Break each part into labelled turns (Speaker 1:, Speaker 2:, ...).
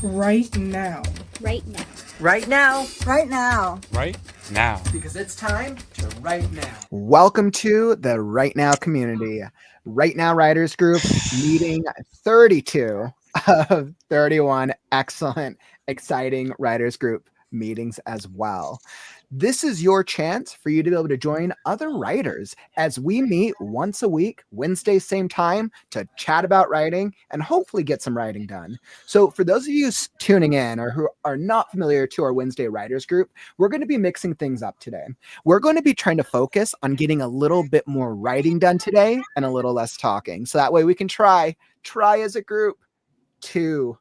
Speaker 1: right now.
Speaker 2: Right now.
Speaker 3: Right now.
Speaker 4: Right now.
Speaker 5: Right now.
Speaker 3: Because it's time to write now.
Speaker 6: Welcome to the Right Now community. Right Now Writers Group meeting 32 of 31 excellent, exciting writers group meetings as well. This is your chance for you to be able to join other writers as we meet once a week, Wednesday, same time, to chat about writing and hopefully get some writing done. So for those of you tuning in or who are not familiar to our Wednesday writers group, we're going to be mixing things up today. We're going to be trying to focus on getting a little bit more writing done today and a little less talking. So that way we can try as a group to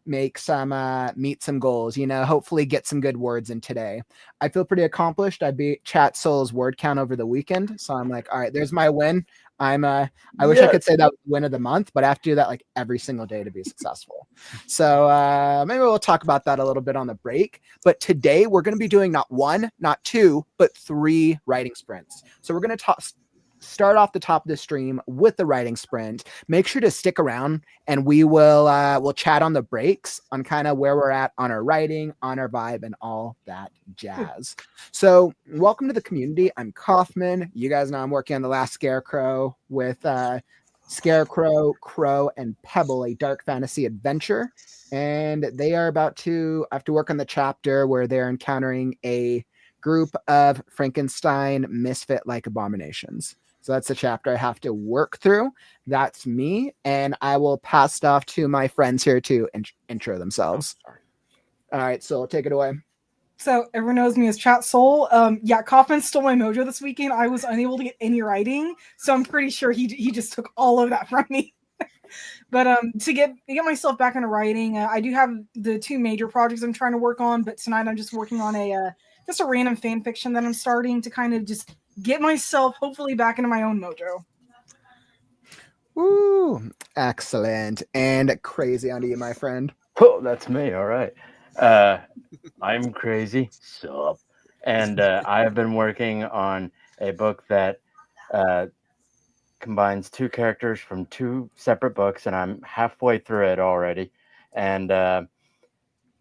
Speaker 6: make some meet some goals, hopefully get some good words in today. I feel pretty accomplished. I beat Chat Soul's word count over the weekend, so I'm like, all right, there's my win. I wish I could say that was the win of the month, but I have to do that like every single day to be successful. So maybe we'll talk about that a little bit on the break. But today we're going to be doing not one, not two, but 3 writing sprints. So we're going to start off the top of the stream with the writing sprint. Make sure to stick around and we will we'll chat on the breaks on kind of where we're at on our writing, on our vibe, and all that jazz. So welcome to the community. I'm Kaufman. You guys know I'm working on the last Scarecrow with Scarecrow, Crow, and Pebble, a dark fantasy adventure. And they are about to have to work on the chapter where they're encountering a group of Frankenstein misfit-like abominations. So that's the chapter I have to work through. That's me. And I will pass it off to my friends here to intro themselves. All right, so take it away.
Speaker 1: So everyone knows me as Chat Soul. Kaufman stole my mojo this weekend. I was unable to get any writing, so I'm pretty sure he just took all of that from me. But to get myself back into writing, I do have the 2 major projects I'm trying to work on. But tonight I'm just working on just a random fan fiction that I'm starting to kind of just get myself hopefully back into my own mojo.
Speaker 6: Ooh, excellent. And crazy onto you, my friend.
Speaker 7: Oh, that's me. All right. I'm crazy. Sup? And I have been working on a book that combines 2 characters from 2 separate books, and I'm halfway through it already. And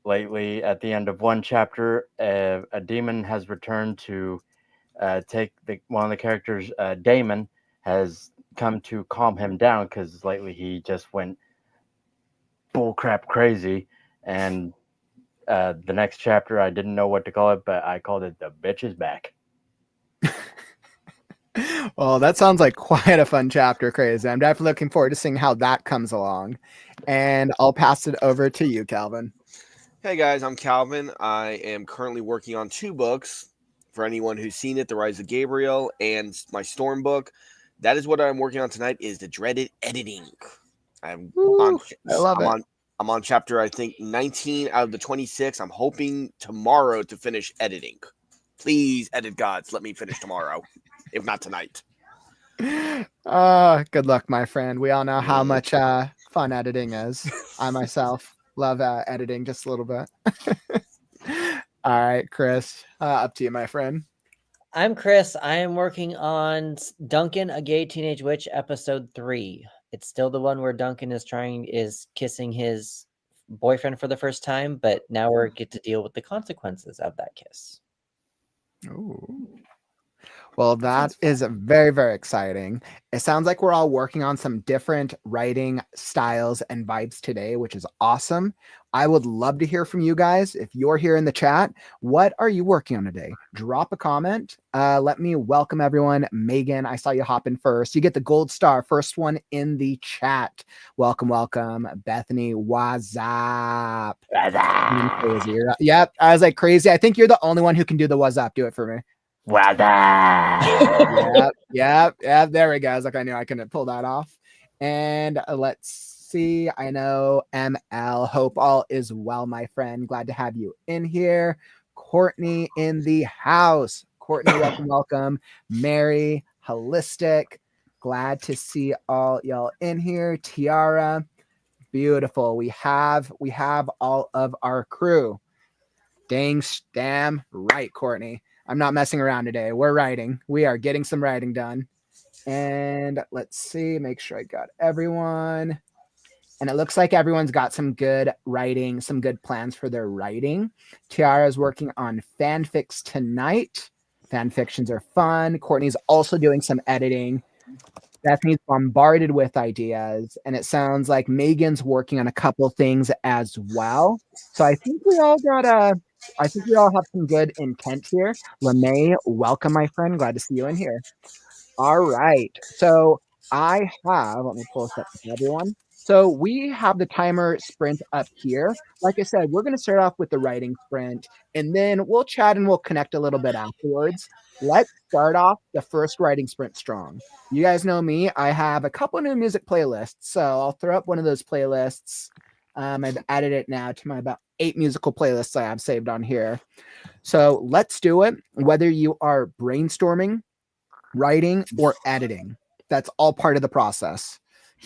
Speaker 7: lately, at the end of one chapter, a demon has returned to take one of the characters. Damon has come to calm him down because lately he just went bullcrap crazy. And the next chapter, I didn't know what to call it, but I called it "The Bitch Is Back."
Speaker 6: Well, that sounds like quite a fun chapter, Crazy. I'm definitely looking forward to seeing how that comes along. And I'll pass it over to you, Calvin.
Speaker 8: Hey guys, I'm Calvin. I am currently working on 2 books. For anyone who's seen it, The Rise of Gabriel and my Storm book. That is what I'm working on tonight, is the dreaded editing. I love it. I'm on chapter, I think, 19 out of the 26. I'm hoping tomorrow to finish editing. Please, edit gods, let me finish tomorrow, if not tonight.
Speaker 6: Good luck, my friend. We all know how much fun editing is. I myself love editing just a little bit. All right, Chris, up to you, my friend.
Speaker 3: I'm Chris. I am working on Duncan, a Gay Teenage Witch, episode 3. It's still the one where Duncan is kissing his boyfriend for the first time, but now we get to deal with the consequences of that kiss.
Speaker 6: Ooh. Well, that is very, very exciting. It sounds like we're all working on some different writing styles and vibes today, which is awesome. I would love to hear from you guys. If you're here in the chat, what are you working on today? Drop a comment. Let me welcome everyone. Megan, I saw you hop in first. You get the gold star, first one in the chat. Welcome, welcome. Bethany, what's up? Crazy. Yep, I was like, Crazy. I think you're the only one who can do the what's up. Do it for me. Yep. There we go. I was like, I knew I couldn't pull that off. And let's see. I know ML. Hope all is well, my friend. Glad to have you in here. Courtney in the house. Courtney, welcome. Mary, Holistic. Glad to see all y'all in here. Tiara, beautiful. We have all of our crew. Damn right, Courtney. I'm not messing around today. We're writing. We are getting some writing done. And let's see, make sure I got everyone. And it looks like everyone's got some good writing, some good plans for their writing. Tiara's working on fanfics tonight. Fanfictions are fun. Courtney's also doing some editing. Bethany's bombarded with ideas, and it sounds like Megan's working on a couple things as well. So I think we all have some good intent here. LeMay, welcome, my friend. Glad to see you in here. All right. So let me pull this up for everyone. So we have the timer sprint up here. Like I said, we're going to start off with the writing sprint, and then we'll chat and we'll connect a little bit afterwards. Let's start off the first writing sprint strong. You guys know me. I have a couple new music playlists, so I'll throw up one of those playlists. I've added it now to my about 8 musical playlists I have saved on here. So let's do it. Whether you are brainstorming, writing, or editing, that's all part of the process.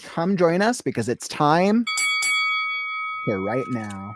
Speaker 6: Come join us because it's time here right now.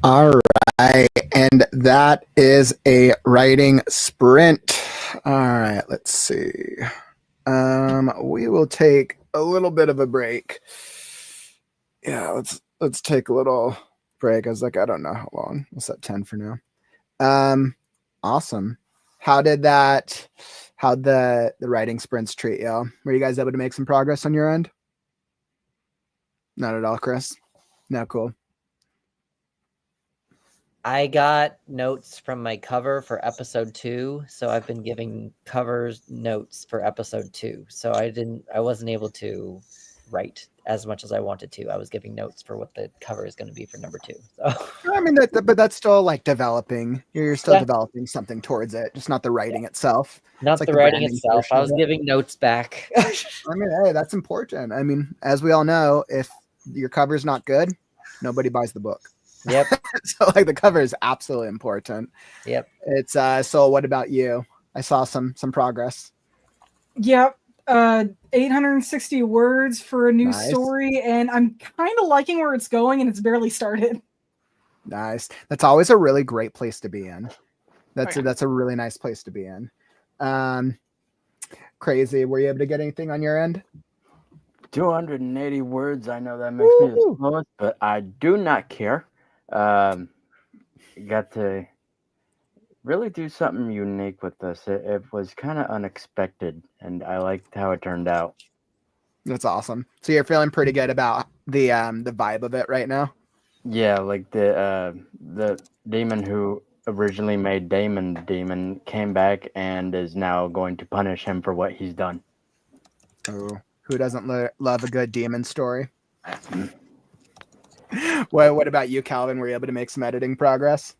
Speaker 6: All right, and that is a writing sprint. All right, let's see. We will take a little bit of a break. Yeah, let's take a little break. I was like, I don't know how long. We'll set 10 for now. Awesome. How'd the writing sprints treat y'all? Were you guys able to make some progress on your end? Not at all, Chris. No, cool.
Speaker 3: I got notes from my cover for episode 2, so I've been giving covers notes for episode 2. So I wasn't able to write as much as I wanted to. I was giving notes for what the cover is going to be for number 2. So
Speaker 6: I mean, but that's still like developing. You're still
Speaker 3: Yeah.
Speaker 6: developing something towards it, just not the writing itself.
Speaker 3: not
Speaker 6: like
Speaker 3: the
Speaker 6: the
Speaker 3: writing
Speaker 6: branding
Speaker 3: itself.
Speaker 6: portion
Speaker 3: I
Speaker 6: of
Speaker 3: was
Speaker 6: it.
Speaker 3: giving notes back.
Speaker 6: I mean, hey, that's important. I mean, as we all know, if your cover's not good, nobody buys the book.
Speaker 3: Yep.
Speaker 6: So like the cover is absolutely important.
Speaker 3: Yep.
Speaker 6: It's so what about you? I saw some progress.
Speaker 1: Yep. 860 words for a new
Speaker 6: Nice.
Speaker 1: story, and I'm kind of liking where it's going, and it's barely started.
Speaker 6: Nice. That's always a really great place to be in. That's
Speaker 1: yeah.
Speaker 6: that's a really nice place to be in. Crazy. Were you able to get anything on your end?
Speaker 7: 280 words. I know that makes me the slowest, but I do not care. Got to really do something unique with this. It was kind of unexpected, and I liked how it turned out.
Speaker 6: That's awesome. So you're feeling pretty good about the vibe of it right now?
Speaker 7: Yeah, like the demon who originally made Damon the demon came back and is now going to punish him for what he's done.
Speaker 6: Oh, who doesn't love a good demon story? What about you, Calvin? Were you able to make some editing progress?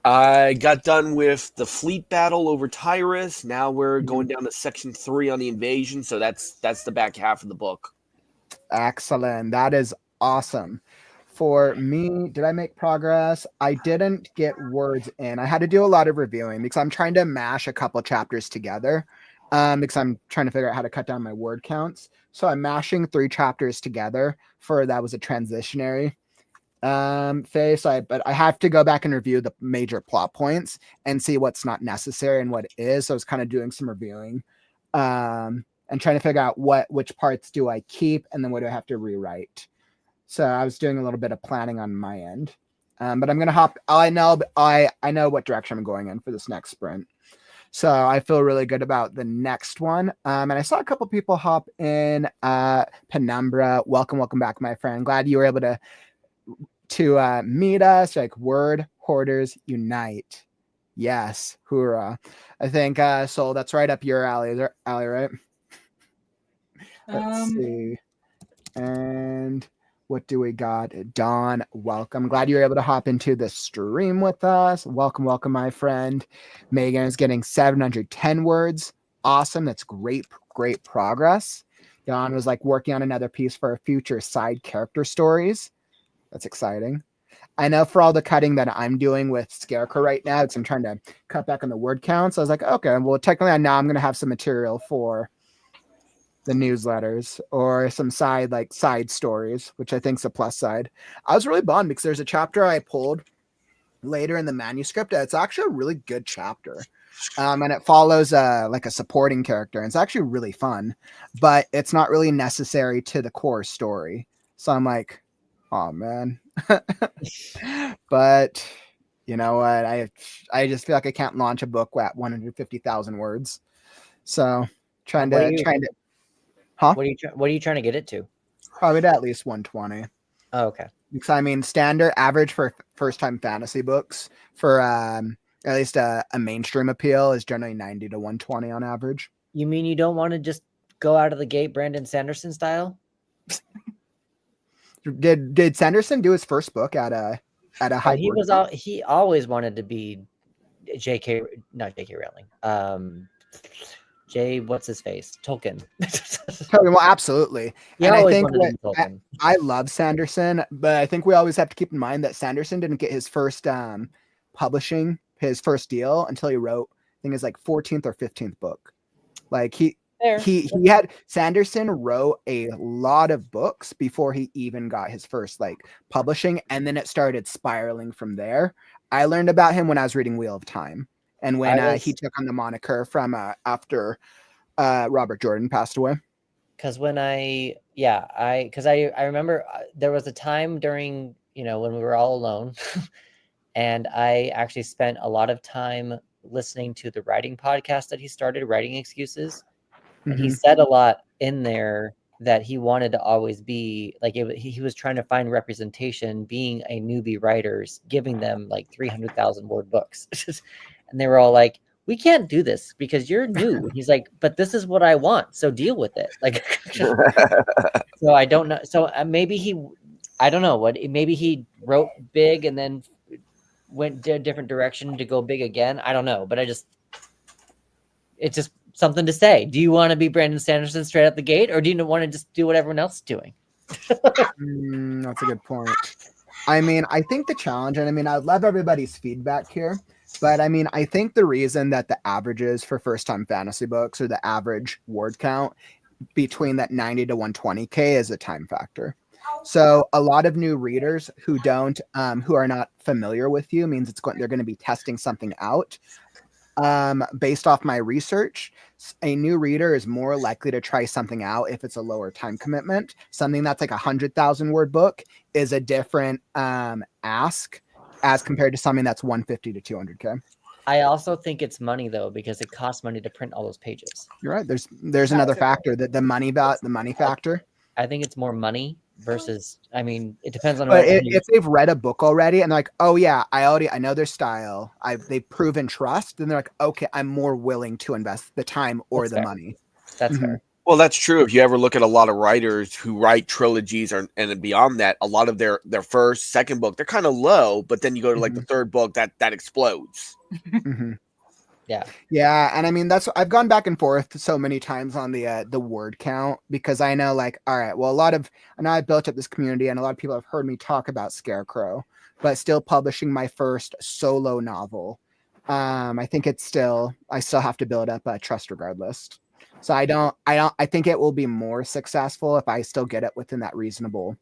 Speaker 8: I got done with the fleet battle over Tyrus. Now we're going down to section 3 on the invasion. So that's the back half of the book.
Speaker 6: Excellent. That is awesome. For me, did I make progress? I didn't get words in. I had to do a lot of reviewing because I'm trying to mash a couple chapters together because I'm trying to figure out how to cut down my word counts. So I'm mashing 3 chapters together that was a transitionary phase. But I have to go back and review the major plot points and see what's not necessary and what is. So I was kind of doing some reviewing and trying to figure out which parts do I keep and then what do I have to rewrite. So I was doing a little bit of planning on my end, but I'm gonna hop. I know what direction I'm going in for this next sprint. So I feel really good about the next one. And I saw a couple people hop in. Penumbra, welcome back, my friend. Glad you were able to meet us. Like Word Hoarders Unite. Yes, hoorah! I think Soul. That's right up your alley, right? Let's see. And what do we got? Dawn, welcome. Glad you were able to hop into the stream with us. Welcome, my friend. Megan is getting 710 words. Awesome. That's great progress. Dawn was like working on another piece for future side character stories. That's exciting. I know for all the cutting that I'm doing with Scarecrow right now, I'm trying to cut back on the word counts. I was like, okay, well, technically now I'm going to have some material for the newsletters or some side stories, which I think is a plus side. I was really bummed because there's a chapter I pulled later in the manuscript. It's actually a really good chapter. And it follows like a supporting character. And it's actually really fun, but it's not really necessary to the core story. So I'm like, oh man. But you know what? I just feel like I can't launch a book at 150,000 words. So trying to Huh?
Speaker 3: What are you trying to get it to?
Speaker 6: Probably to at least 120.
Speaker 3: Oh, okay.
Speaker 6: Because I mean, standard average for first-time fantasy books for at least a mainstream appeal is generally 90 to 120 on average.
Speaker 3: You mean you don't want to just go out of the gate Brandon Sanderson style?
Speaker 6: Did Sanderson do his first book at a high?
Speaker 3: He always wanted to be not J.K. Rowling. What's his face? Tolkien.
Speaker 6: Well, absolutely.
Speaker 3: Yeah,
Speaker 6: and I think I love Sanderson, but I think we always have to keep in mind that Sanderson didn't get his first publishing, his first deal until he wrote, I think his like 14th or 15th book. Like
Speaker 3: Fair.
Speaker 6: he had Sanderson wrote a lot of books before he even got his first like publishing, and then it started spiraling from there. I learned about him when I was reading Wheel of Time, and when he took on the moniker from after Robert Jordan passed away.
Speaker 3: Because when I remember there was a time during, when we were all alone and I actually spent a lot of time listening to the writing podcast that he started, Writing Excuses. And he said a lot in there that he wanted to always be like, he was trying to find representation, being a newbie writers, giving them like 300,000 word books. And they were all like, we can't do this because you're new. He's like, but this is what I want. So deal with it. Like, so I don't know. So maybe I don't know what, maybe he wrote big and then went a different direction to go big again. I don't know, but it's just something to say. Do you want to be Brandon Sanderson straight out the gate, or do you want to just do what everyone else is doing?
Speaker 6: That's a good point. I mean, I think the challenge, and I mean, I'd love everybody's feedback here, but I mean, I think the reason that the averages for first-time fantasy books or the average word count between that 90 to 120K is a time factor. So a lot of new readers who are not familiar with you means they're going to be testing something out. Based off my research, a new reader is more likely to try something out if it's a lower time commitment. Something that's like 100,000 word book is a different ask as compared to something that's 150 to 200K.
Speaker 3: I also think it's money though, because it costs money to print all those pages.
Speaker 6: You're right. There's another factor, that the money factor.
Speaker 3: I think it's more money versus, I mean, it depends on.
Speaker 6: But if they've read a book already and they're like, oh yeah, I know their style, they've proven trust, then they're like, okay, I'm more willing to invest the time or the money.
Speaker 3: That's fair.
Speaker 8: Well, that's true. If you ever look at a lot of writers who write trilogies and beyond that, a lot of their first, second book, they're kind of low, but then you go to like the third book, that explodes.
Speaker 6: Yeah, and I mean I've gone back and forth so many times on the word count, because I know like, all right, well, I know I built up this community and a lot of people have heard me talk about Scarecrow, but still publishing my first solo novel. I think I still have to build up a trust regardless. So I think it will be more successful if I still get it within that reasonable.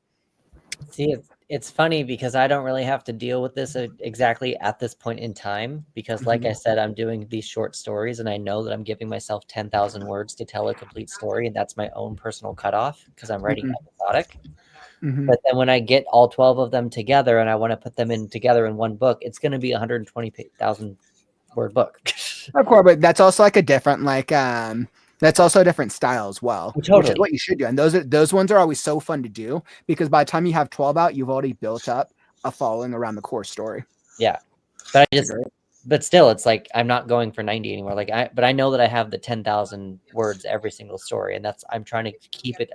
Speaker 3: See, it's funny because I don't really have to deal with this exactly at this point in time, because like I said, I'm doing these short stories and I know that I'm giving myself 10,000 words to tell a complete story. And that's my own personal cutoff because I'm writing episodic. But then when I get all 12 of them together and I want to put them together in one book, it's going to be 120,000 word book.
Speaker 6: Of course, but that's also like a different that's also a different style as well.
Speaker 3: Totally.
Speaker 6: Which is what you should do. And those ones are always so fun to do, because by the time you have 12 out, you've already built up a following around the core story.
Speaker 3: Yeah. But still, it's like, I'm not going for 90 anymore. But I know that I have the 10,000 words every single story. And I'm trying to keep it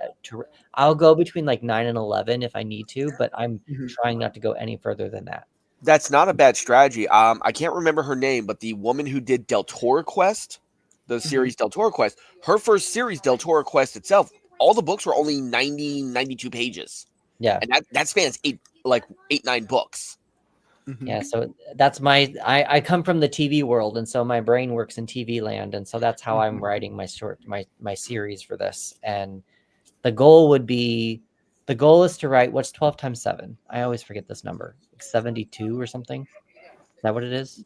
Speaker 3: I'll go between like 9 and 11 if I need to, but I'm trying not to go any further than that.
Speaker 8: That's not a bad strategy. I can't remember her name, but the woman who did Del Toro Quest, the series Del Toro Quest, her first series, Del Toro Quest itself, all the books were only 92 pages.
Speaker 3: Yeah.
Speaker 8: And that spans 9 books.
Speaker 3: Yeah. So that's I come from the TV world. And so my brain works in TV land. And so that's how I'm writing my series for this. And the goal is to write, what's 12 times 7? I always forget this number. 72 or something. Is that what it is?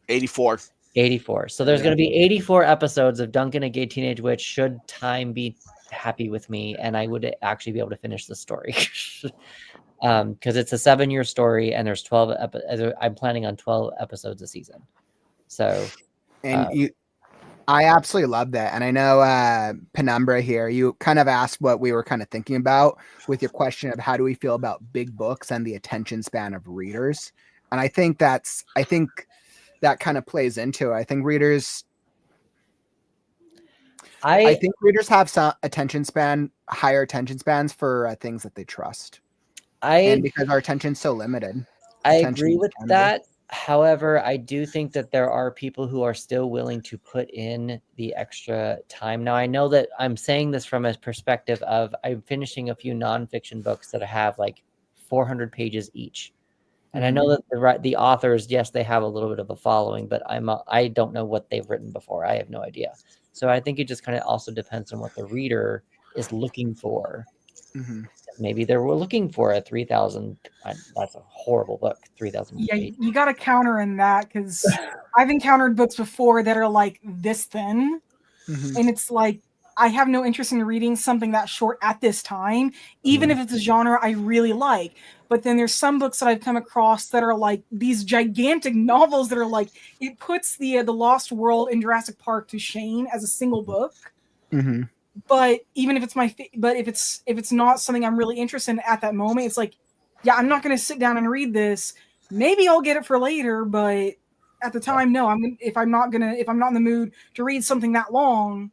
Speaker 8: 84.
Speaker 3: 84. So there's going to be 84 episodes of Duncan, a Gay Teenage Witch, should time be happy with me, and I would actually be able to finish the story. Because it's a 7-year story, and there's 12 I'm planning on 12 episodes a season. So,
Speaker 6: and I absolutely love that. And I know Penumbra here, you kind of asked what we were kind of thinking about with your question of how do we feel about big books and the attention span of readers. And I think that kind of plays into it. I think readers have some higher attention spans for things that they trust. And because our attention's so limited.
Speaker 3: I agree with that. However, I do think that there are people who are still willing to put in the extra time. Now, I know that I'm saying this from a perspective of I'm finishing a few nonfiction books that have like 400 pages each. And I know that the authors, yes, they have a little bit of a following, but I don't know what they've written before. I have no idea. So I think it just kind of also depends on what the reader is looking for.
Speaker 6: Mhm.
Speaker 3: Maybe they were looking for a 3,000. That's a horrible book. 3,000.
Speaker 1: Yeah, you got to counter in that because I've encountered books before that are like this thin,
Speaker 6: Mhm.
Speaker 1: and it's like I have no interest in reading something that short at this time, even if it's a genre I really like. But then there's some books that I've come across that are like these gigantic novels that are like it puts the Lost World in Jurassic Park to shame as a single book.
Speaker 6: Mhm.
Speaker 1: But even if it's but if it's not something I'm really interested in at that moment, it's like, yeah, I'm not going to sit down and read this. Maybe I'll get it for later, but at the time, no. If I'm not in the mood to read something that long,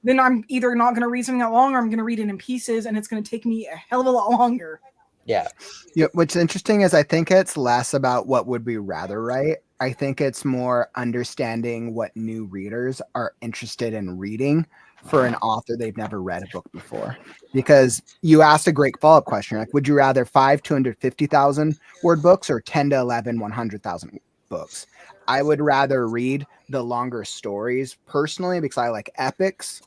Speaker 1: then I'm either not going to read something that long, or I'm going to read it in pieces, and it's going to take me a hell of a lot longer.
Speaker 3: Yeah.
Speaker 6: Yeah, what's interesting is I think it's less about what would we rather write. I think it's more understanding what new readers are interested in reading for an author they've never read a book before. Because you asked a great follow-up question, like, would you rather 5 250,000 word books or 10 to 11 100,000 books? I would rather read the longer stories personally because I like epics.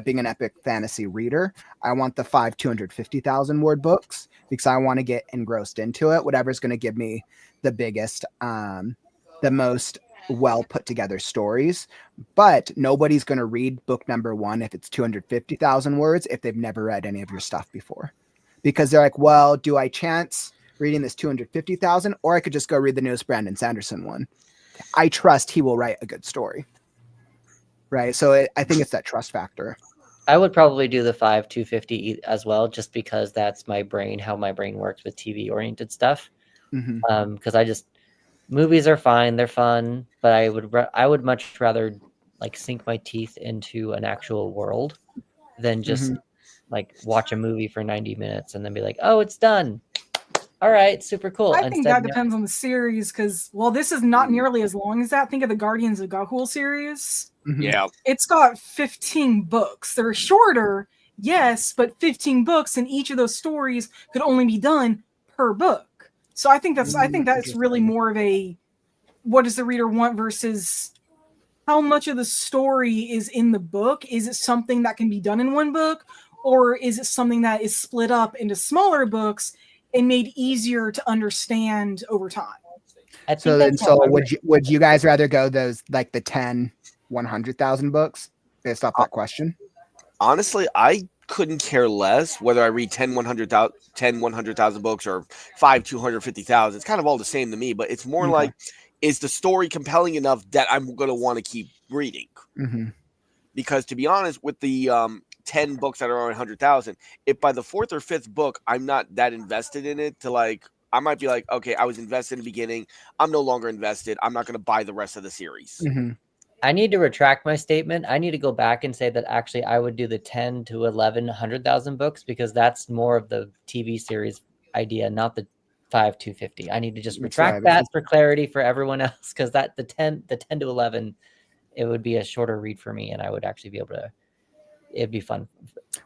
Speaker 6: Being an epic fantasy reader, I want the 5 250,000 word books because I want to get engrossed into it. Whatever's going to give me the biggest, the most well put together stories. But nobody's going to read book number 1 if it's 250,000 words if they've never read any of your stuff before, because they're like, well, do I chance reading this 250,000, or I could just go read the newest Brandon Sanderson one? I trust he will write a good story. Right. So I think it's that trust factor.
Speaker 3: I would probably do the 5 250 as well, just because that's my brain, how my brain works with TV oriented stuff.
Speaker 6: Mm-hmm.
Speaker 3: Because movies are fine, they're fun, but I would much rather like sink my teeth into an actual world than just like watch a movie for 90 minutes and then be like, oh, it's done. All right, super cool.
Speaker 1: I think that depends on the series because, well, this is not nearly as long as that. Think of the Guardians of Gahul series.
Speaker 6: Mm-hmm.
Speaker 8: Yeah.
Speaker 1: It's got 15 books. They're shorter, yes, but 15 books, and each of those stories could only be done per book. So I think that's really more of a what does the reader want versus how much of the story is in the book. Is it something that can be done in one book, or is it something that is split up into smaller books and made easier to understand over time?
Speaker 6: So would you guys rather go those like the 10 100,000 books based off that question?
Speaker 8: Honestly, I couldn't care less whether I read 10 100,000 books or 5 250,000. It's kind of all the same to me, but it's more like, is the story compelling enough that I'm going to want to keep reading?
Speaker 6: Mm-hmm.
Speaker 8: Because to be honest, with the 10 books that are on 100,000, if by the 4th or 5th book I'm not that invested in it, to like, I might be like, okay, I was invested in the beginning, I'm no longer invested, I'm not going to buy the rest of the series.
Speaker 6: Mm-hmm.
Speaker 3: I need to retract my statement. I need to go back and say that actually I would do the 10 to 11 100,000 books, because that's more of the TV series idea, not the 5 250. I need to just retract that for clarity for everyone else, because that the 10 to 11, it would be a shorter read for me, and I would actually be able to. It'd be fun.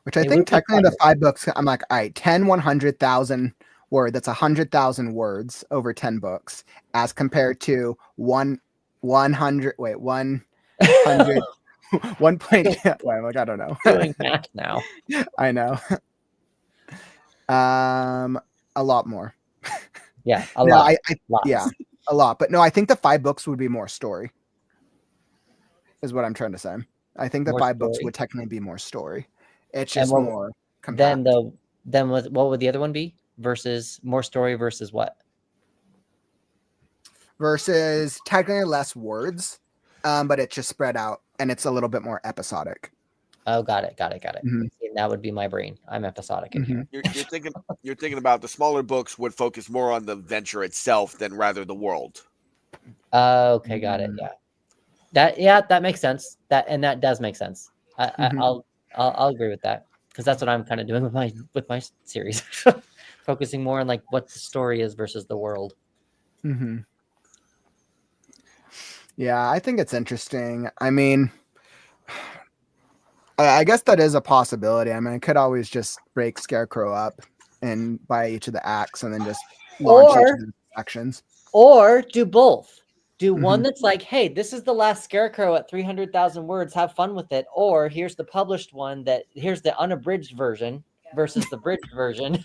Speaker 6: Which I think technically the 5 books, I'm like, all right, 10 100,000 word. That's 100,000 words over 10 books, as compared to 100. Wait, 100. 1 point. Wait, like, I don't know.
Speaker 3: Doing math now.
Speaker 6: I know. A lot more.
Speaker 3: Yeah, a lot.
Speaker 6: Yeah, a lot. But no, I think the 5 books would be more story. Is what I'm trying to say. I think the 5 books would technically be more story. It's just more compact.
Speaker 3: Then what would the other one be? Versus more story versus what?
Speaker 6: Versus technically less words, but it's just spread out and it's a little bit more episodic.
Speaker 3: Oh, got it.
Speaker 6: Mm-hmm.
Speaker 3: That would be my brain. I'm episodic in here.
Speaker 8: You're thinking about the smaller books would focus more on the adventure itself than rather the world.
Speaker 3: Okay, got it. Yeah. That makes sense. That does make sense. I'll agree with that, because that's what I'm kind of doing with my series, focusing more on like what the story is versus the world.
Speaker 6: Mm-hmm. Yeah, I think it's interesting. I mean, I guess that is a possibility. I mean, I could always just break Scarecrow up and buy each of the acts and then just launch each of the sections.
Speaker 3: Or do both. Do one that's like, hey, this is the last Scarecrow at 300,000 words. Have fun with it. Or here's the published one here's the unabridged version versus the bridged version.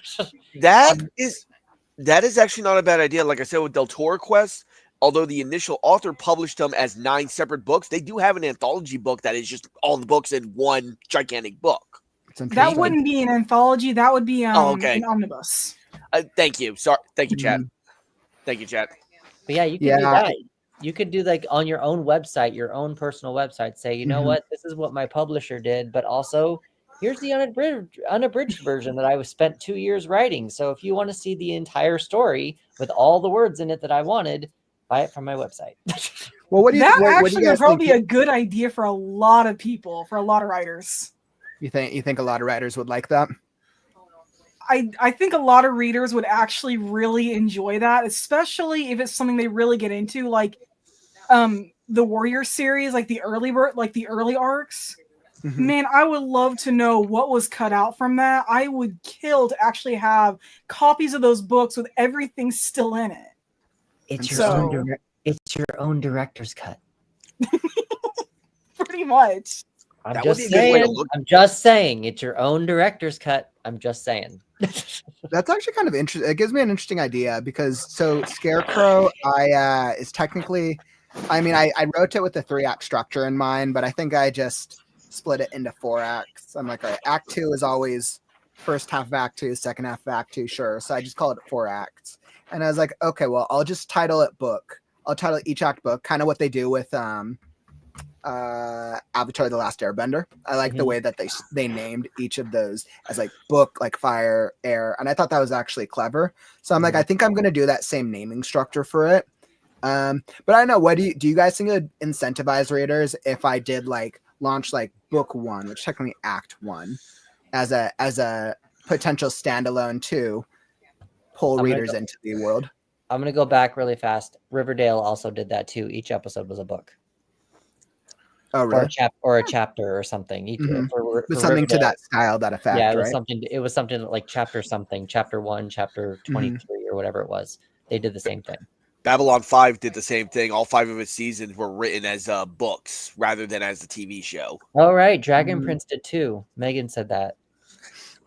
Speaker 8: That is actually not a bad idea. Like I said with Del Toro Quest, although the initial author published them as 9 separate books, they do have an anthology book that is just all the books in one gigantic book.
Speaker 1: That wouldn't be an anthology. That would be
Speaker 8: okay.
Speaker 1: an omnibus.
Speaker 8: Thank you. Sorry. Thank you, chat. Thank you, chat.
Speaker 3: But yeah, you can do that. You could do like on your own website, your own personal website, say, you know what, this is what my publisher did, but also here's the unabridged version that I was spent 2 years writing. So if you want to see the entire story with all the words in it that I wanted, buy it from my website.
Speaker 6: Well, what do you
Speaker 1: that
Speaker 6: what,
Speaker 1: actually
Speaker 6: what do you guys
Speaker 1: would probably
Speaker 6: think?
Speaker 1: be a good idea for a lot of people, for a lot of writers.
Speaker 6: You think a lot of writers would like that?
Speaker 1: I think a lot of readers would actually really enjoy that, especially if it's something they really get into, like the Warrior series, like the early arcs. Man, I would love to know what was cut out from that. I would kill to actually have copies of those books with everything still in it.
Speaker 3: It's your own director's cut.
Speaker 1: Pretty much.
Speaker 3: I'm just saying it's your own director's cut. I'm just saying.
Speaker 6: That's actually kind of interesting. It gives me an interesting idea because Scarecrow, is technically, I wrote it with the 3-act structure in mind, but I think I just split it into 4 acts. I'm like, all right, Act 2 is always first half of Act 2, second half of Act 2, sure. So I just call it 4 acts. And I was like, okay, well, I'll just title it book. I'll title each act book, kind of what they do with Avatar: The Last Airbender. I like the way that they named each of those as like book, like fire, air, and I thought that was actually clever. So I'm like, I think I'm gonna do that same naming structure for it. But I don't know, what do you guys think it would incentivize readers if I did like launch like book 1, which technically act 1, as a potential standalone to pull readers into the world?
Speaker 3: I'm gonna go back really fast. Riverdale also did that too. Each episode was a book.
Speaker 6: Oh, really?
Speaker 3: Or a chapter or something. For
Speaker 6: something to that style, that effect.
Speaker 3: Yeah, it was
Speaker 6: right?
Speaker 3: something. It was something like chapter 1, chapter 23, or whatever it was. They did the same thing.
Speaker 8: Babylon 5 did the same thing. All 5 of its seasons were written as books rather than as a TV show.
Speaker 3: Oh, right. Dragon Prince did too. Megan said that.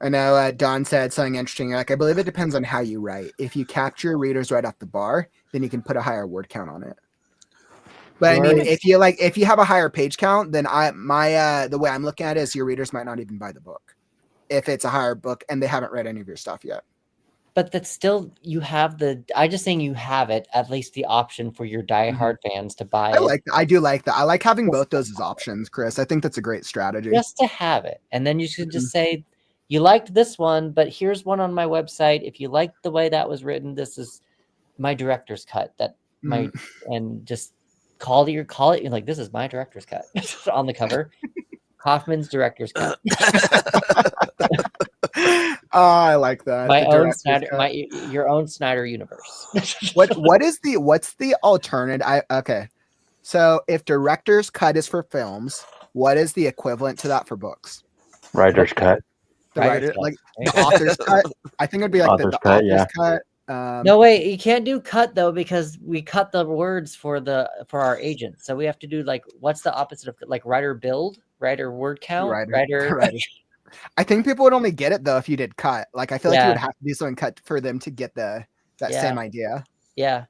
Speaker 6: I know Don said something interesting. Like, I believe it depends on how you write. If you capture readers right off the bar, then you can put a higher word count on it. But I mean, if you have a higher page count, then the way I'm looking at it is your readers might not even buy the book if it's a higher book and they haven't read any of your stuff yet.
Speaker 3: But that's still, you have I just saying you have it, at least the option for your diehard fans to buy it.
Speaker 6: I do like that. I like having both those as options, Chris. I think that's a great strategy.
Speaker 3: Just to have it. And then you should just say, you liked this one, but here's one on my website. If you liked the way that was written, this is my director's cut. And just call it like, this is my director's cut on the cover. Kaufman's director's cut.
Speaker 6: Oh, I like that.
Speaker 3: Your own Snyder universe.
Speaker 6: What's the alternative? Okay. So if director's cut is for films, what is the equivalent to that for books?
Speaker 7: Writer's cut.
Speaker 6: The author's cut. I think it'd be like the author's cut.
Speaker 3: No, wait, you can't do cut though, because we cut the words for our agents. So we have to do like, what's the opposite of like writer build, writer word count, writer.
Speaker 6: I think people would only get it though if you did cut. Like, I feel like you would have to do something cut for them to get that same idea.
Speaker 3: Yeah,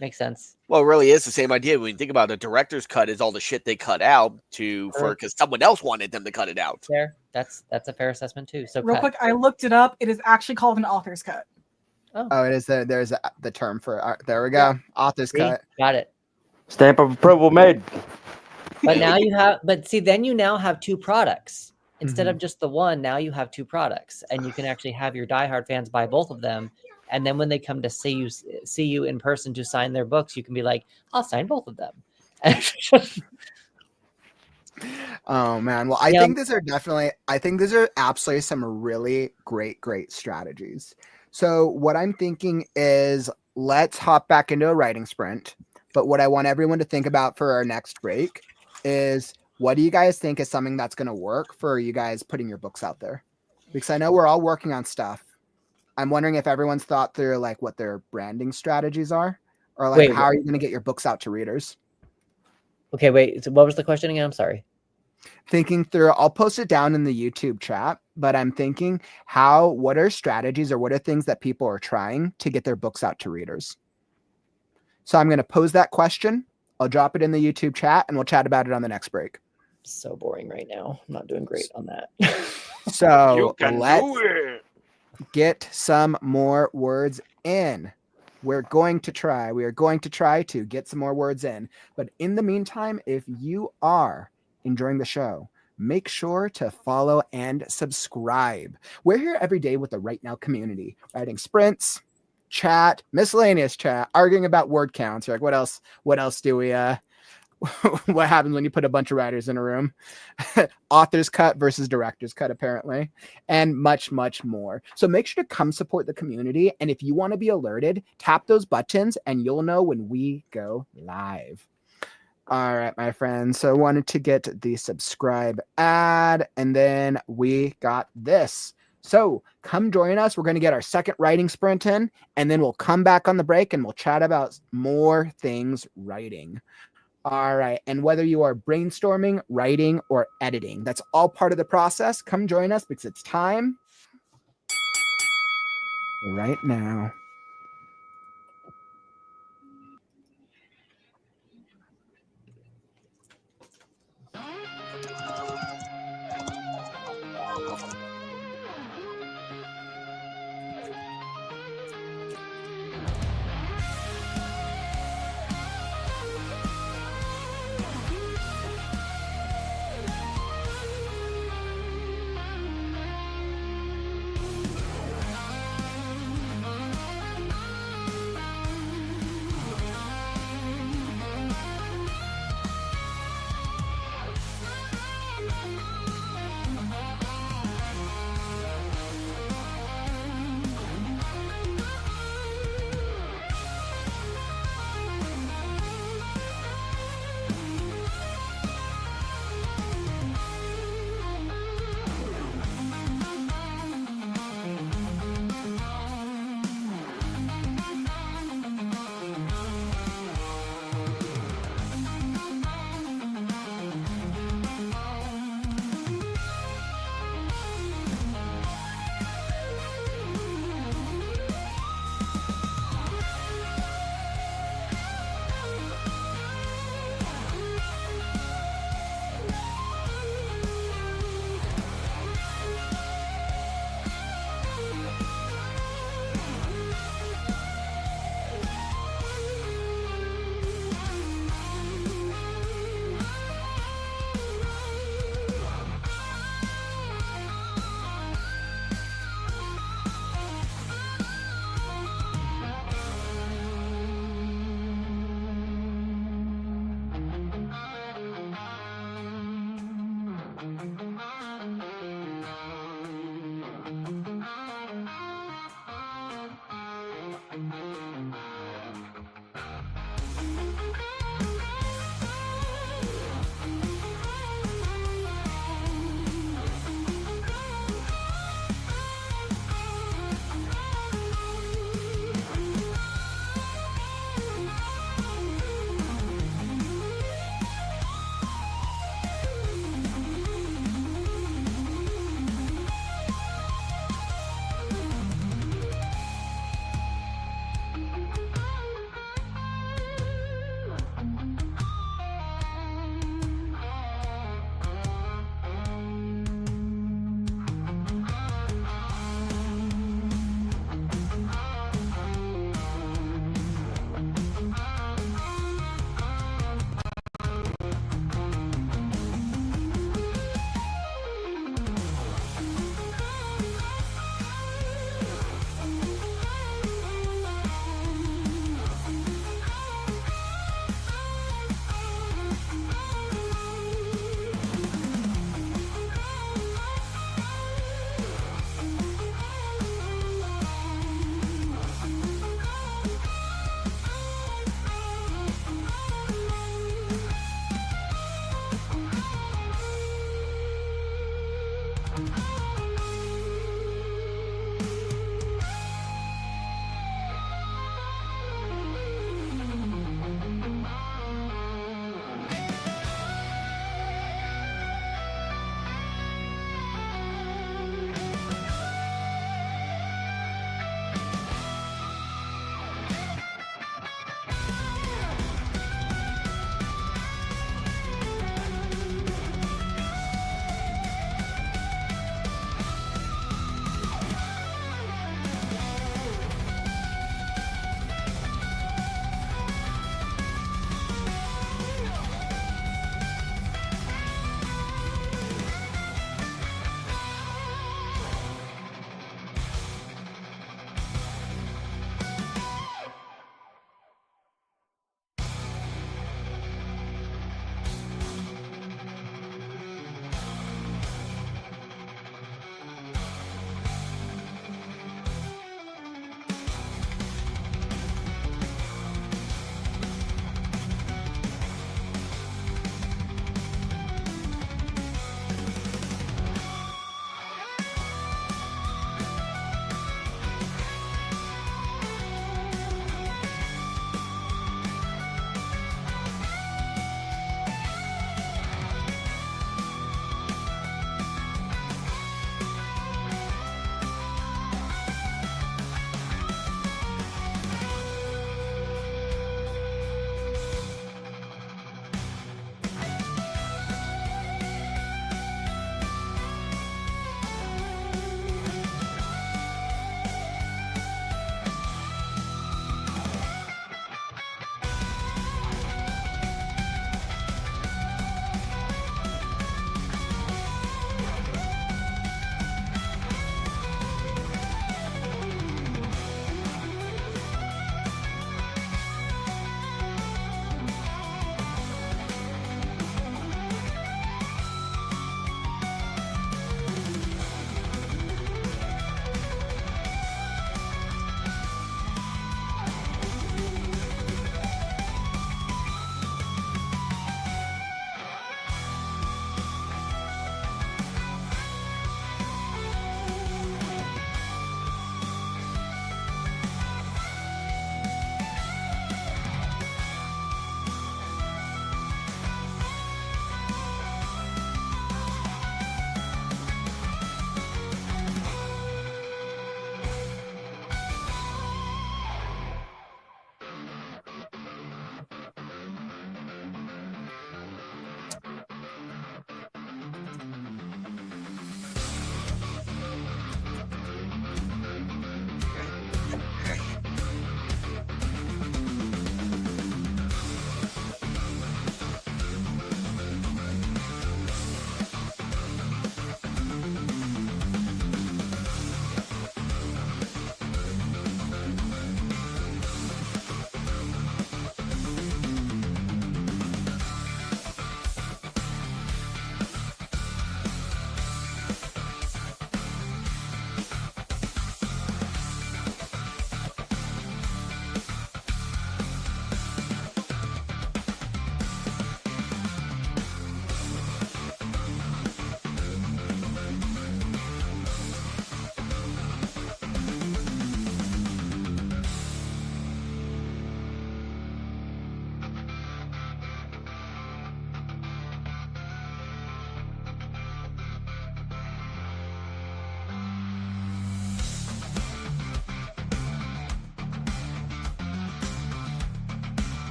Speaker 3: makes sense.
Speaker 8: Well, it really is the same idea when you think about it. The director's cut is all the shit they cut out because someone else wanted them to cut it out.
Speaker 3: Fair. That's a fair assessment too. So
Speaker 1: real quick, I looked it up. It is actually called an author's cut.
Speaker 6: Oh, it is. There's the term for there we go. Yeah. Author's cut.
Speaker 3: Got it.
Speaker 7: Stamp of approval made.
Speaker 3: But now then you now have 2 products. Instead of just the one, now you have 2 products, and you can actually have your diehard fans buy both of them. And then when they come to see you in person to sign their books, you can be like, I'll sign both of them.
Speaker 6: Oh man. Well, I think these are absolutely some really great strategies. So what I'm thinking is, let's hop back into a writing sprint. But what I want everyone to think about for our next break is, what do you guys think is something that's going to work for you guys putting your books out there? Because I know we're all working on stuff. I'm wondering if everyone's thought through like what their branding strategies are. Or like,
Speaker 3: Wait,
Speaker 6: how are you going to get your books out to readers?
Speaker 3: Okay, wait. So what was the question again? I'm sorry.
Speaker 6: Thinking through, I'll post it down in the YouTube chat, but I'm thinking what are strategies or what are things that people are trying to get their books out to readers? So I'm going to pose that question. I'll drop it in the YouTube chat and we'll chat about it on the next break.
Speaker 3: So boring right now. I'm not doing great on that.
Speaker 6: So
Speaker 8: You can
Speaker 6: let's
Speaker 8: do it.
Speaker 6: get some more words in. We are going to try to get some more words in. But in the meantime, if you are enjoying the show, make sure to follow and subscribe. We're here every day with the Right Now community, writing sprints, chat, miscellaneous chat, arguing about word counts. You're like, what else do we what happens when you put a bunch of writers in a room? Author's cut versus director's cut, apparently, and much, much more. So make sure to come support the community. And if you want to be alerted, tap those buttons and you'll know when we go live. All right, my friends. So I wanted to get the subscribe ad, and then we got this. So come join us. We're going to get our second writing sprint in, and then we'll come back on the break and we'll chat about more things writing. All right. And whether you are brainstorming, writing, or editing, that's all part of the process. Come join us because it's time right now.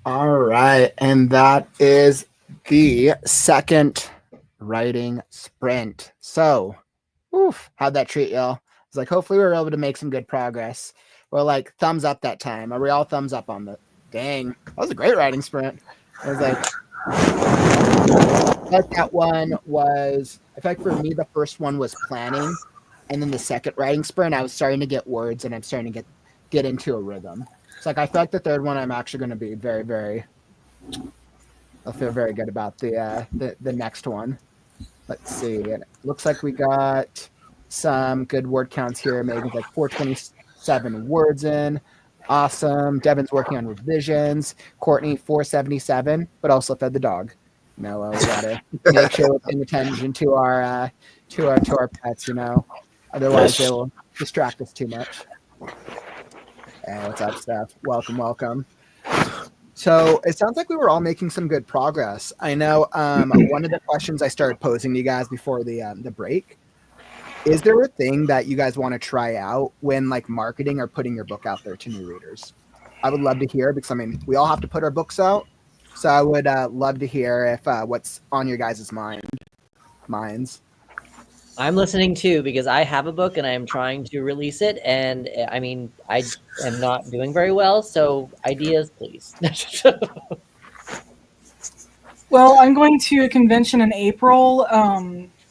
Speaker 6: All right. And that is the second writing sprint. So, how'd that treat y'all? It's like, hopefully we were able to make some good progress. We're like, thumbs up that time. Are we all thumbs up on the dang? That was a great writing sprint. I was like, that one was, I feel like for me, the first one was planning. And then the second writing sprint, I was starting to get words and I'm starting to get into a rhythm. It's like I feel like the third one I'm actually going to be very, very. I'll feel very good about the next one. Let's see. It looks like we got some good word counts here. Maybe like 427 words in. Awesome. Devin's working on revisions. Courtney 477, but also fed the dog. No, we gotta make sure we're paying attention to our pets. Otherwise they will distract us too much. Hey, what's up, Steph? Welcome, welcome. So it sounds like we were all making some good progress. I know one of the questions I started posing to you guys before the break, is there a thing that you guys want to try out when like marketing or putting your book out there to new readers? I would love to hear, because I mean, we all have to put our books out. So I would love to hear if what's on your guys' minds.
Speaker 3: I'm listening too because I have a book and I am trying to release it. And I mean, I am not doing very well. So ideas, please.
Speaker 1: Well, I'm going to a convention in April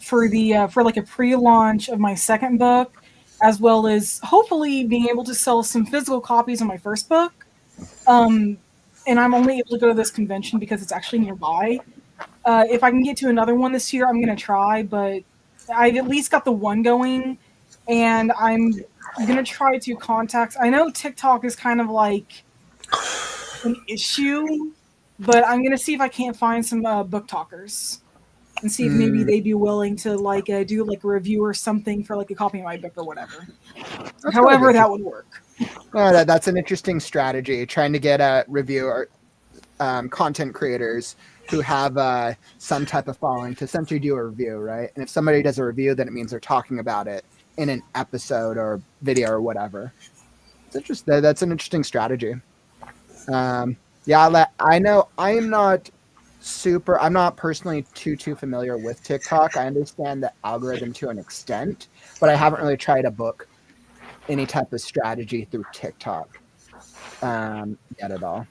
Speaker 1: for like a pre-launch of my second book, as well as hopefully being able to sell some physical copies of my first book. And I'm only able to go to this convention because it's actually nearby. If I can get to another one this year, I'm going to try, but I've at least got the one going, and I'm going to try to contact. I know TikTok is kind of like an issue, but I'm going to see if I can't find some book talkers and see if maybe they'd be willing to like do like a review or something for like a copy of my book or whatever.
Speaker 6: That's
Speaker 1: However,
Speaker 6: really
Speaker 1: that would work.
Speaker 6: Oh, that's an interesting strategy, trying to get a review or content creators who have some type of following to essentially do a review, right? And if somebody does a review, then it means they're talking about it in an episode or video or whatever. It's interesting. That's an interesting strategy. Yeah, I know I'm not personally too familiar with TikTok. I understand the algorithm to an extent, but I haven't really tried to book any type of strategy through TikTok yet at all.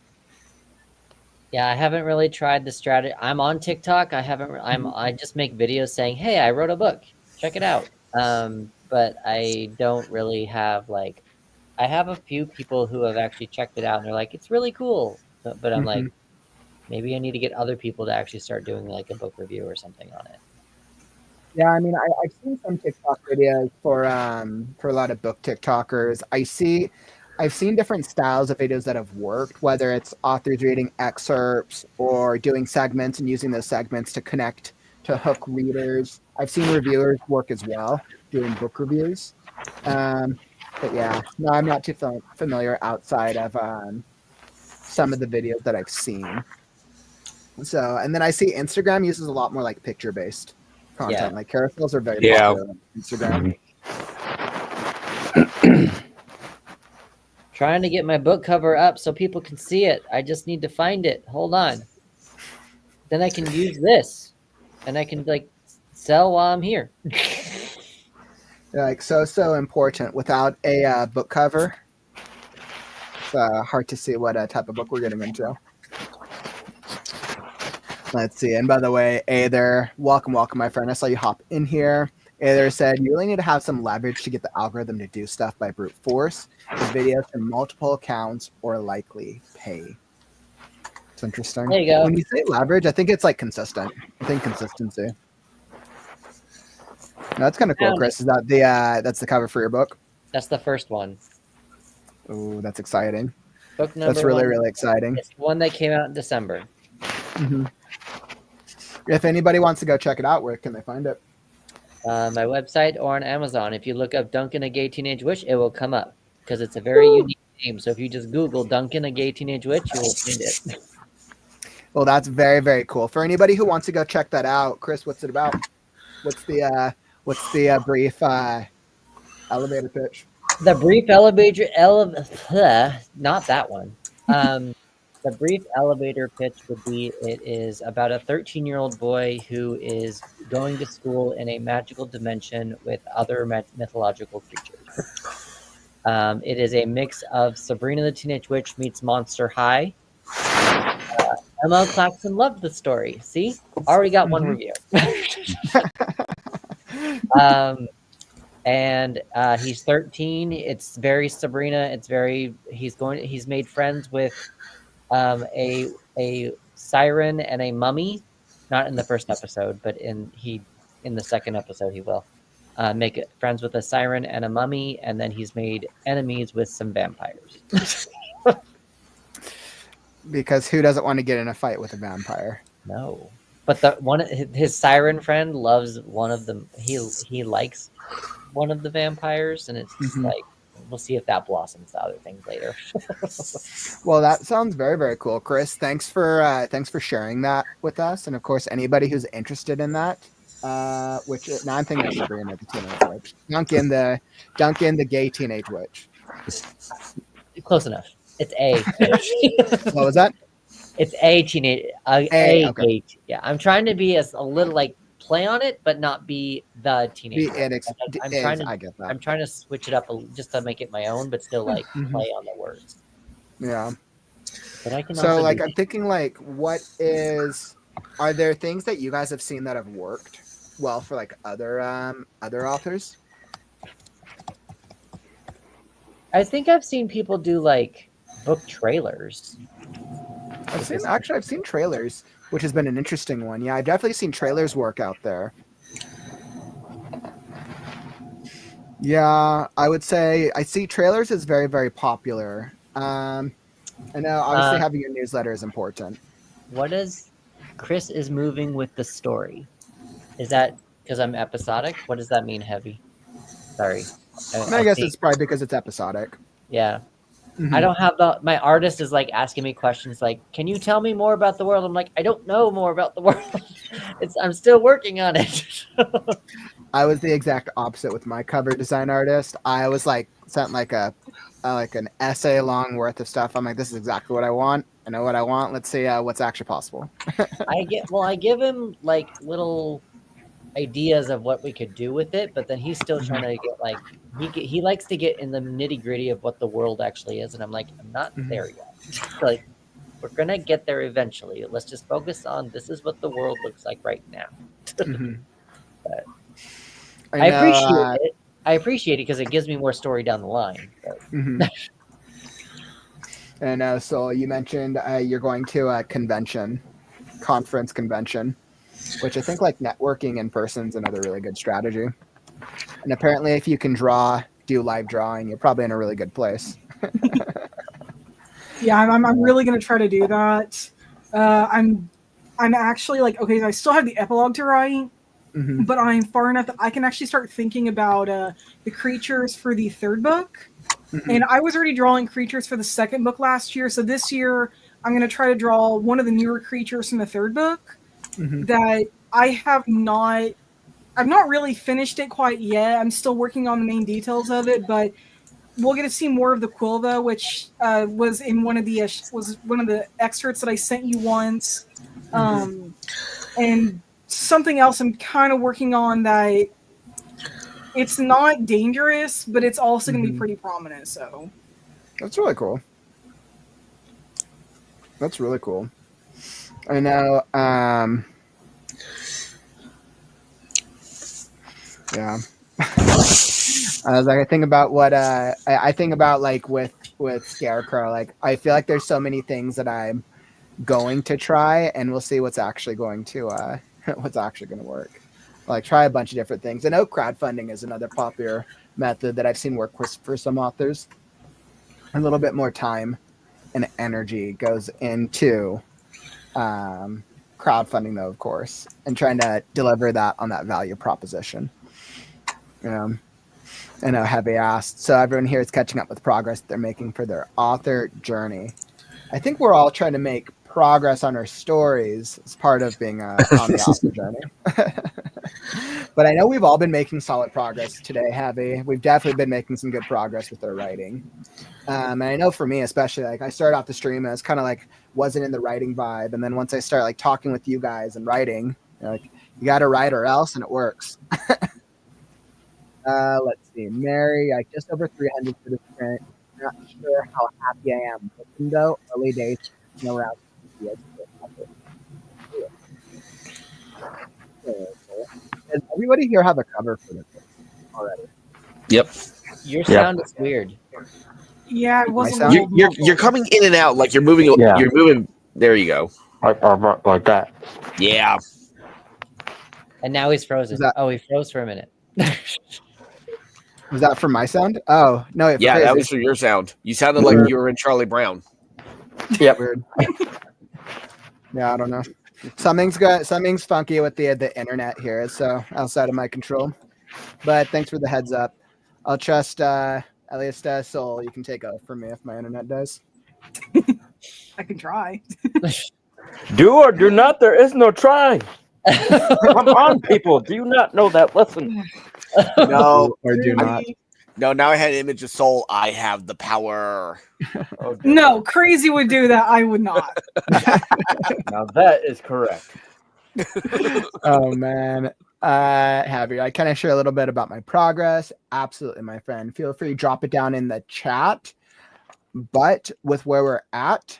Speaker 3: Yeah, I haven't really tried the strategy. I'm on TikTok. I just make videos saying, "Hey, I wrote a book. Check it out." But I don't really have like, I have a few people who have actually checked it out and they're like, "It's really cool." But I'm like, maybe I need to get other people to actually start doing like a book review or something on it.
Speaker 6: Yeah, I mean, I've seen some TikTok videos for a lot of book TikTokers. I've seen different styles of videos that have worked, whether it's authors reading excerpts or doing segments and using those segments to connect to hook readers. I've seen reviewers work as well, doing book reviews. But yeah, no, I'm not too familiar outside of some of the videos that I've seen. So, and then I see Instagram uses a lot more like picture-based content.
Speaker 3: Yeah.
Speaker 6: Like carousels are very
Speaker 2: Yeah.
Speaker 6: popular on Instagram.
Speaker 3: Trying to get my book cover up so people can see it. I just need to find it. Hold on. Then I can use this, and I can like sell while I'm here.
Speaker 6: Like so important. Without a book cover, it's hard to see what type of book we're getting into. Let's see. And by the way, Aether, welcome, my friend. I saw you hop in here. Aether said, you really need to have some leverage to get the algorithm to do stuff by brute force. The videos from multiple accounts or likely pay. It's interesting.
Speaker 3: There you go.
Speaker 6: When you say leverage, I think it's like consistent. I think consistency. No, that's kind of cool, Chris. Is that that's the cover for your book?
Speaker 3: That's the first one.
Speaker 6: Oh, that's exciting.
Speaker 3: Book number
Speaker 6: That's really,
Speaker 3: one.
Speaker 6: really exciting.
Speaker 3: It's the one that came out in December.
Speaker 6: Mm-hmm. If anybody wants to go check it out, where can they find it?
Speaker 3: My website or on Amazon. If you look up Duncan, a Gay Teenage Witch, it will come up because it's a very unique name. So if you just Google Duncan, a Gay Teenage Witch, you will find it.
Speaker 6: Well, that's very, very cool. For anybody who wants to go check that out, Chris, what's it about? What's the brief elevator pitch?
Speaker 3: The brief elevator, not that one. The brief elevator pitch would be, it is about a 13-year-old boy who is going to school in a magical dimension with other mythological creatures. It is a mix of Sabrina the Teenage Witch meets Monster High. Emma Claxton loved the story. See? Already got one review. And he's 13. It's very Sabrina. He's made friends with a siren and a mummy. Not in the first episode, but in the second episode he will make friends with a siren and a mummy, and then he's made enemies with some vampires.
Speaker 6: Because who doesn't want to get in a fight with a vampire?
Speaker 3: No, but his siren friend loves one of them. He likes one of the vampires, and it's just like, we'll see if that blossoms to other things later.
Speaker 6: Well, that sounds very, very cool, Chris. Thanks for sharing that with us, and of course, anybody who's interested in that. Which now I'm thinking of Sabrina the Teenage Witch, Duncan the gay teenage witch.
Speaker 3: Close enough. It's a.
Speaker 6: What was that?
Speaker 3: It's a teenage.
Speaker 6: Okay.
Speaker 3: Gay. Yeah, I'm trying to be a little like play on it, but not be the teenage.
Speaker 6: I get that.
Speaker 3: I'm trying to switch it up just to make it my own, but still like play on the words.
Speaker 6: Yeah.
Speaker 3: But I can.
Speaker 6: So
Speaker 3: also
Speaker 6: like
Speaker 3: do
Speaker 6: I'm thinking like are there things that you guys have seen that have worked well for like other authors?
Speaker 3: I think I've seen people do like book trailers.
Speaker 6: I've seen trailers, which has been an interesting one. Yeah, I've definitely seen trailers work out there. Yeah, I would say I see trailers is very, very popular. I know obviously having your newsletter is important.
Speaker 3: What is Chris is moving with the story? Is that because I'm episodic? What does that mean, heavy? Sorry.
Speaker 6: I guess it's probably because it's episodic.
Speaker 3: Yeah.
Speaker 6: Mhm.
Speaker 3: I don't have my artist is like asking me questions like, can you tell me more about the world? I'm like, I don't know more about the world. I'm still working on it.
Speaker 6: I was the exact opposite with my cover design artist. I was like sent like an essay long worth of stuff. I'm like, this is exactly what I want. I know what I want. Let's see what's actually possible.
Speaker 3: I give him like little ideas of what we could do with it, but then he's still trying to get like he likes to get in the nitty gritty of what the world actually is, and I'm like, I'm not there yet. Like, we're gonna get there eventually. Let's just focus on this is what the world looks like right now. But I appreciate it. I appreciate it because it gives me more story down the line.
Speaker 6: And so you mentioned you're going to a conference convention, which I think like networking in person is another really good strategy. And apparently if you can do live drawing, you're probably in a really good place.
Speaker 1: Yeah, I'm really gonna try to do that. I'm actually like, okay, I still have the epilogue to write, but I'm far enough that I can actually start thinking about the creatures for the third book. And I was already drawing creatures for the second book last year, so this year I'm gonna try to draw one of the newer creatures from the third book that I've not really finished it quite yet. I'm still working on the main details of it, but we'll get to see more of the Quilva, which was in one of the excerpts that I sent you once. And something else I'm kind of working on that it's not dangerous, but it's also going to be pretty prominent. So
Speaker 6: that's really cool. That's really cool. I know. Yeah. I think about what I think about like with Scarecrow. Like I feel like there's so many things that I'm going to try, and we'll see what's actually going to work. Like try a bunch of different things. I know crowdfunding is another popular method that I've seen work for some authors. A little bit more time and energy goes into crowdfunding, though, of course, and trying to deliver that on that value proposition. I know Heavy asked, so everyone here is catching up with progress they're making for their author journey. I think we're all trying to make progress on our stories as part of being on the author journey. But I know we've all been making solid progress today, Heavy. We've definitely been making some good progress with our writing. And I know for me, especially, like I started off the stream and I was kind of like wasn't in the writing vibe. And then once I start like talking with you guys and writing, like you got to write or else, and it works. Let's see. Mary, like just over 300 for the sprint. Not sure how happy I am. But though, early days, no route. Does everybody here have a cover for this already?
Speaker 8: Yep.
Speaker 3: Your sound is weird.
Speaker 1: yeah, it wasn't.
Speaker 6: sound?
Speaker 8: You're coming in and out like you're moving.
Speaker 7: Yeah.
Speaker 8: You're moving. There you go.
Speaker 7: Like that.
Speaker 8: Yeah.
Speaker 3: And now he's frozen.
Speaker 6: Is that-
Speaker 3: He froze for a minute.
Speaker 6: Was that for my sound? Oh no!
Speaker 8: Yeah, that was for your sound. You sounded like you were in Charlie Brown.
Speaker 7: Yep.
Speaker 6: Weird. Yeah, I don't know. Something's funky with the internet here, so outside of my control. But thanks for the heads up. I'll trust At least, Soul, you can take over from me if my internet does.
Speaker 1: I can try.
Speaker 2: Do or do not. There is no trying. Come on, people. Do you not know that lesson?
Speaker 8: No,
Speaker 6: Or do not.
Speaker 8: no. Now I had an image of Soul. I have the power.
Speaker 2: Oh, dear.
Speaker 1: No, Crazy would do that. I would not.
Speaker 2: Now that is correct.
Speaker 6: Oh man. Javier, can I share a little bit about my progress? Absolutely, my friend. Feel free to drop it down in the chat. But with where we're at,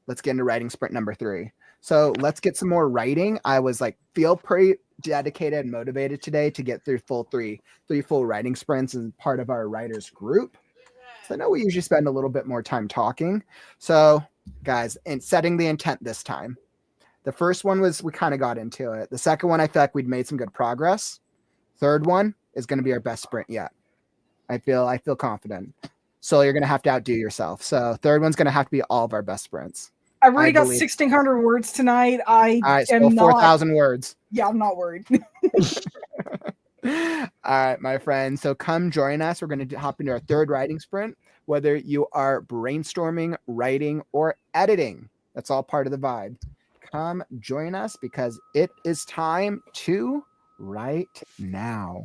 Speaker 6: let's get into writing sprint number 3. So let's get some more writing. I was like, feel pretty dedicated and motivated today to get through three full writing sprints as part of our writers group. So I know we usually spend a little bit more time talking. So guys, and setting the intent this time. The first one was, we kind of got into it. The second one, I feel like we'd made some good progress. Third one is going to be our best sprint yet. I feel confident. So you're going to have to outdo yourself. So third one's going to have to be all of our best sprints.
Speaker 1: I've already got
Speaker 6: believe-
Speaker 1: 1,600 words tonight. I
Speaker 6: All right, so
Speaker 1: am
Speaker 6: 4,000 words.
Speaker 1: Yeah, I'm not worried.
Speaker 6: All right, my friend. So come join us. We're going to hop into our third writing sprint. Whether you are brainstorming, writing, or editing, that's all part of the vibe. Come join us because it is time to write now.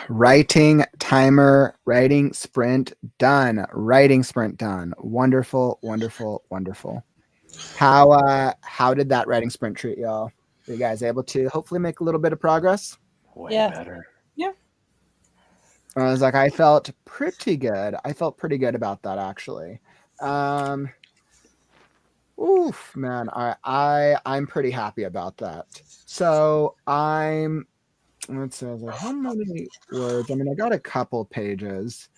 Speaker 6: Writing timer, writing sprint done. Writing sprint done. Wonderful, wonderful, wonderful. How did that writing sprint treat y'all? Were you guys able to hopefully make a little bit of progress?
Speaker 7: Way
Speaker 3: Yeah.
Speaker 7: better.
Speaker 6: I was like, I felt pretty good. I felt pretty good about that actually. Oof, man. I'm pretty happy about that. So let's see, I was like, how many words? I mean, I got a couple pages.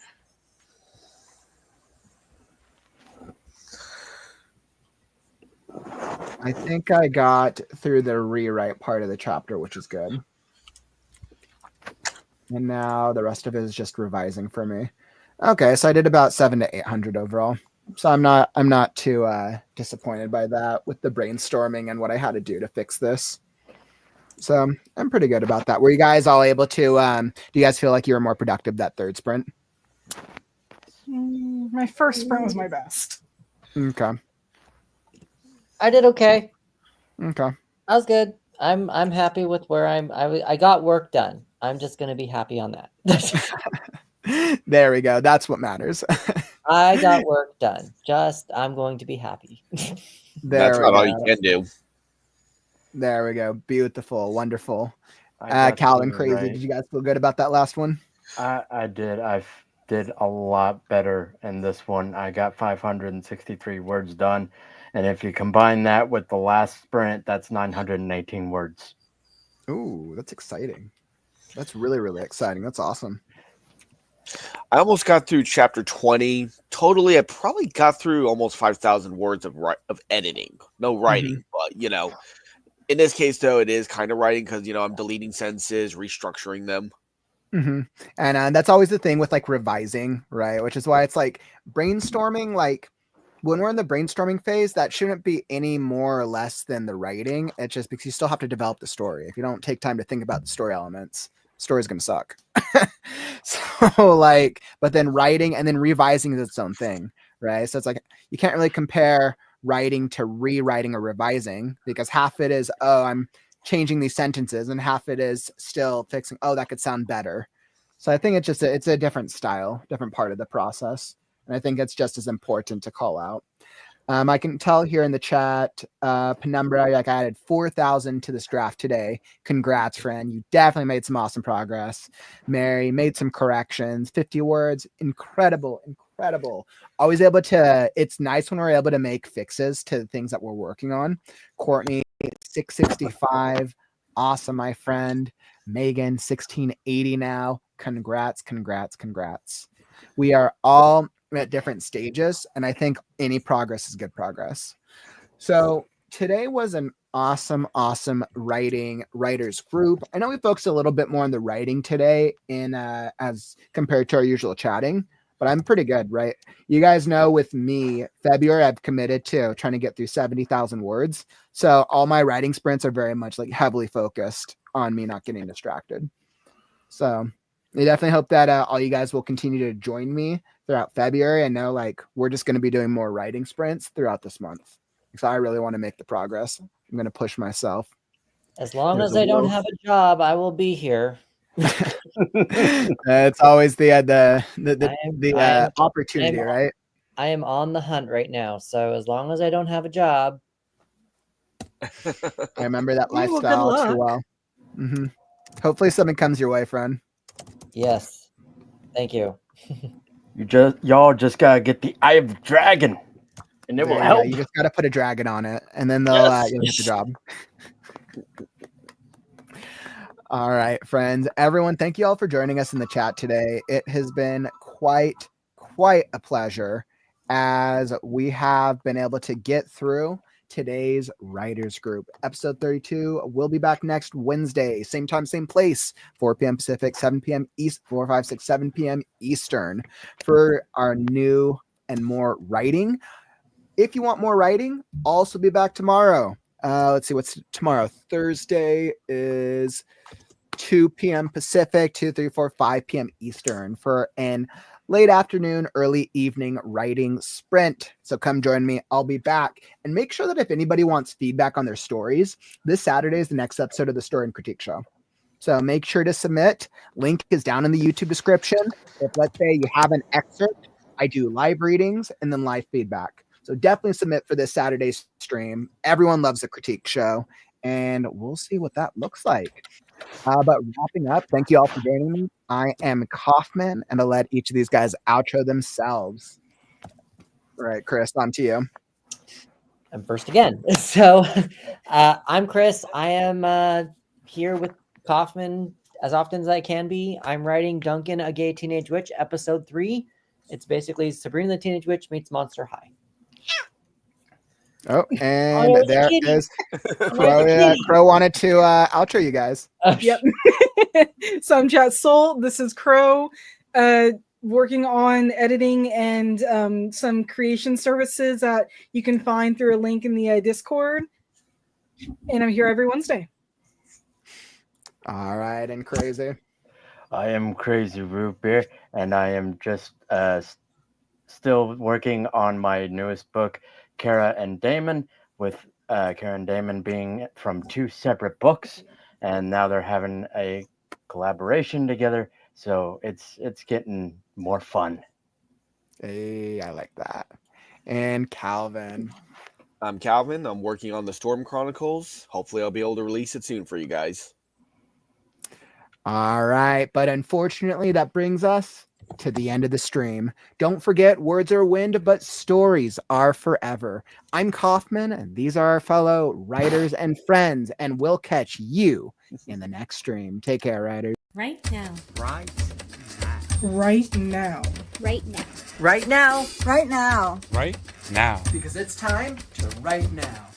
Speaker 6: I think I got through the rewrite part of the chapter, which is good. And now the rest of it is just revising for me. Okay, so I did about 700 to 800 overall. So I'm not too disappointed by that with the brainstorming and what I had to do to fix this. So I'm pretty good about that. Were you guys all able to? Do you guys feel like you were more productive that third sprint?
Speaker 1: My first sprint was my best.
Speaker 6: Okay.
Speaker 3: I did okay.
Speaker 6: Okay.
Speaker 3: I was good. I'm happy with where I got work done. I'm just gonna be happy on that.
Speaker 6: There we go. That's what matters.
Speaker 3: I got work done. I'm going to be happy.
Speaker 8: That's
Speaker 6: we
Speaker 8: not all
Speaker 6: go.
Speaker 8: you can do.
Speaker 6: There we go. Beautiful. Wonderful.
Speaker 7: I got
Speaker 6: Calvin,
Speaker 7: to
Speaker 6: crazy.
Speaker 7: write-
Speaker 6: Did you guys feel good about that last one?
Speaker 7: I did. I did a lot better in this one. I got 563 words done. And if you combine that with the last sprint, that's 918 words.
Speaker 6: Ooh, that's exciting. That's really, really exciting. That's awesome.
Speaker 8: I almost got through chapter 20. Totally, I probably got through almost 5,000 words of editing. No writing, but in this case, though, it is kind of writing because I'm deleting sentences, restructuring them.
Speaker 6: Mm-hmm. And that's always the thing with like revising, right? Which is why it's like brainstorming. Like when we're in the brainstorming phase, that shouldn't be any more or less than the writing. It's just because you still have to develop the story. If you don't take time to think about the story elements, the story's going to suck. So like, but then writing and then revising is its own thing, right? So it's like you can't really compare writing to rewriting or revising because half it is, oh, I'm changing these sentences, and half it is still fixing, oh, that could sound better. So I think it's just it's a different style, different part of the process. And I think it's just as important to call out. I can tell here in the chat, Penumbra, like I added 4,000 to this draft today. Congrats, friend. You definitely made some awesome progress. Mary made some corrections, 50 words. Incredible, incredible. Always able to, it's nice when we're able to make fixes to the things that we're working on. Courtney, 665. Awesome, my friend. Megan, 1680 now. Congrats, congrats, congrats. We are all at different stages, and I think any progress is good progress. So today was an awesome writers group. I know we focused a little bit more on the writing today in as compared to our usual chatting, but I'm pretty good, right? You guys know with me, February, I've committed to trying to get through 70,000 words. So all my writing sprints are very much like heavily focused on me not getting distracted. So I definitely hope that all you guys will continue to join me throughout February. I know like we're just going to be doing more writing sprints throughout this month. So I really want to make the progress. I'm going to push myself.
Speaker 3: As long
Speaker 6: There's
Speaker 3: as
Speaker 6: a
Speaker 3: I don't
Speaker 6: wolf.
Speaker 3: have a job, I will be here.
Speaker 6: It's always the opportunity,
Speaker 3: I'm-
Speaker 6: right?
Speaker 3: I am on the hunt right now, so as long as I don't have a job,
Speaker 6: I remember that
Speaker 1: Yeah, well, good
Speaker 6: lifestyle too
Speaker 1: luck.
Speaker 6: well. Mm-hmm. Hopefully something comes your way, friend.
Speaker 3: yes. Thank you.
Speaker 7: Y'all just gotta get the Eye of the Dragon, and it
Speaker 6: There
Speaker 7: will
Speaker 6: you go.
Speaker 7: help.
Speaker 6: You just got to put a dragon on it, and then they'll
Speaker 7: Yes.
Speaker 6: you'll get the job. All right, friends, everyone, thank you all for joining us in the chat today. It has been quite a pleasure as we have been able to get through today's writers group. Episode 32 will be back next Wednesday, same time, same place, 4 p.m. Pacific, 7 p.m. East, 4, 5, 6, 7 p.m. Eastern for our new and more writing. If you want more writing, also be back tomorrow. Let's see, what's tomorrow? Thursday is 2 p.m. Pacific, 2, 3, 4, 5 p.m. Eastern for an late afternoon, early evening writing sprint. So come join me. I'll be back. And make sure that if anybody wants feedback on their stories, this Saturday is the next episode of the Story and Critique Show. So make sure to submit. Link is down in the YouTube description. If let's say you have an excerpt, I do live readings and then live feedback. So definitely submit for this Saturday stream. Everyone loves the critique show, and we'll see what that looks like. But wrapping up, thank you all for joining me. I am Kaufman, and I'll let each of these guys outro themselves. All right, Chris, on to you.
Speaker 3: I'm first again. So I'm Chris. I am here with Kaufman as often as I can be. I'm writing Duncan, a Gay Teenage Witch, episode 3. It's basically Sabrina the Teenage Witch meets Monster High.
Speaker 6: Oh, and there is Crow. Crow wanted to outro you guys.
Speaker 1: Yep. So I'm Chat Soul. This is Crow, working on editing and some creation services that you can find through a link in the Discord. And I'm here every Wednesday.
Speaker 6: All right, and Crazy.
Speaker 7: I am Crazy Root Beer, and I am just still working on my newest book, Kara and Damon, with Kara and Damon being from 2 separate books, and now they're having a collaboration together, so it's getting more fun.
Speaker 6: Hey, I like that. And Calvin.
Speaker 8: I'm Calvin. I'm working on the Storm Chronicles. Hopefully I'll be able to release it soon for you guys.
Speaker 6: All right, but unfortunately that brings us to the end of the stream. Don't forget, words are wind, but stories are forever. I'm Kaufman, and these are our fellow writers and friends, and we'll catch you in the next stream. Take care, writers.
Speaker 4: Right now.
Speaker 6: Right
Speaker 1: Right now.
Speaker 4: Right now.
Speaker 5: Right now.
Speaker 9: Right now.
Speaker 10: Right now.
Speaker 6: Because it's time to write now.